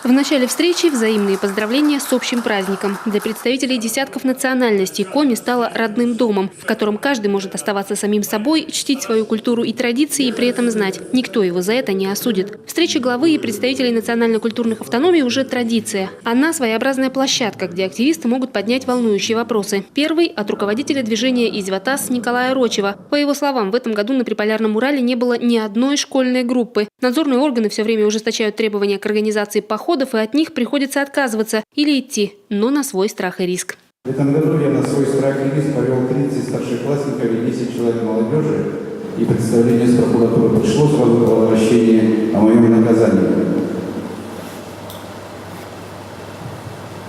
В начале встречи взаимные поздравления с общим праздником. Для представителей десятков национальностей Коми стала родным домом, в котором каждый может оставаться самим собой, чтить свою культуру и традиции и при этом знать, никто его за это не осудит. Встреча главы и представителей национально-культурных автономий уже традиция. Она своеобразная площадка, где активисты могут поднять волнующие вопросы. Первый – от руководителя движения «Изватас» Николая Рочева. По его словам, в этом году на Приполярном Урале не было ни одной школьной группы. Надзорные органы все время ужесточают требования к организации походов, и от них приходится отказываться или идти, но на свой страх и риск. В этом году я на свой страх и риск повел 30 старшеклассников и 10 человек молодежи, и представление с прокуратуры пришло сразу по возвращении о моем наказании.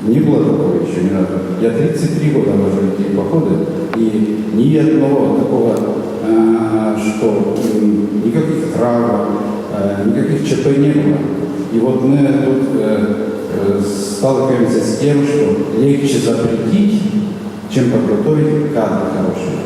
Не было такого еще ни разу. Я 33 года вожу эти походы, и ни одного такого, что никаких травм, никаких ЧП не было. И вот мы тут сталкиваемся с тем, что легче запретить, чем подготовить кадры хорошие.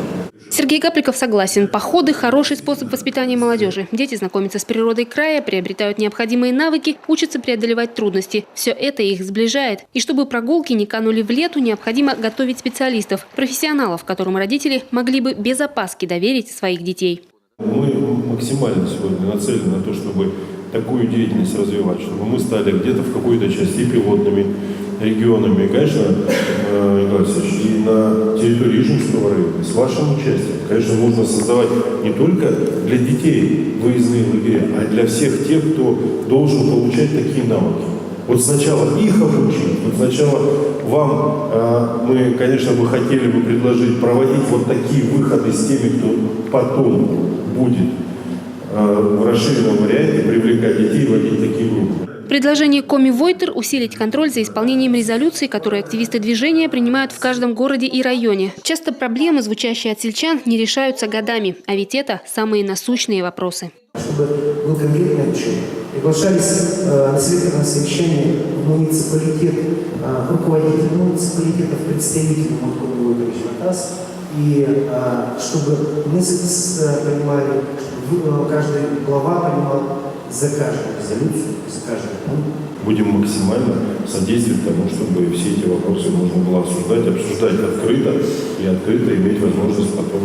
Сергей Гапликов согласен. Походы – хороший способ воспитания молодежи. Дети знакомятся с природой края, приобретают необходимые навыки, учатся преодолевать трудности. Все это их сближает. И чтобы прогулки не канули в лету, необходимо готовить специалистов, профессионалов, которым родители могли бы без опаски доверить своих детей. Мы максимально сегодня нацелены на то, чтобы такую деятельность развивать, чтобы мы стали где-то в какой-то части пилотными регионами. И, конечно, Николай Алексеевич, и на территории Ижевского района, с вашим участием, конечно, нужно создавать не только для детей выездные лагеря, а для всех тех, кто должен получать такие навыки. Вот сначала их обучить, вот сначала вам, мы, конечно, бы хотели бы предложить проводить вот такие выходы с теми, кто потом будет в расширенном варианте привлекать детей и водить такие группы. Предложение Коми Войтер – усилить контроль за исполнением резолюций, которые активисты движения принимают в каждом городе и районе. Часто проблемы, звучащие от сельчан, не решаются годами, а ведь это самые насущные вопросы. Чтобы был конкретный отчет. Приглашались на совещание в муниципалитет, руководители муниципалитетов, представители Изватас, и чтобы мы понимали, чтобы каждый глава понимал за каждую резолюцию, за каждый пункт. Будем максимально содействовать тому, чтобы все эти вопросы можно было обсуждать открыто и открыто иметь возможность потом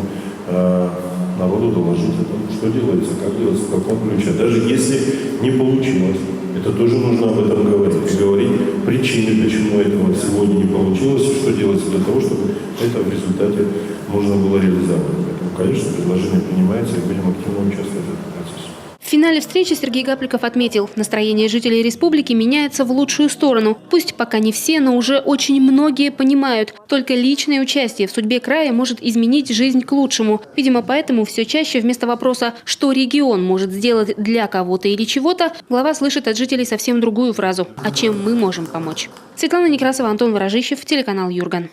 народу доложить о том, что делается, как делается, в каком ключе. Даже если не получилось, это тоже нужно об этом говорить. И говорить причины, почему этого сегодня не получилось, и что делается для того, чтобы это в результате можно было реализовать. Поэтому, конечно, предложение принимается, и будем активно участвовать в этом процессе. В финале встречи Сергей Гапликов отметил, настроение жителей республики меняется в лучшую сторону. Пусть пока не все, но уже очень многие понимают, только личное участие в судьбе края может изменить жизнь к лучшему. Видимо, поэтому все чаще вместо вопроса, что регион может сделать для кого-то или чего-то, глава слышит от жителей совсем другую фразу – а чем мы можем помочь. Светлана Некрасова, Антон Ворожищев, телеканал Юрган.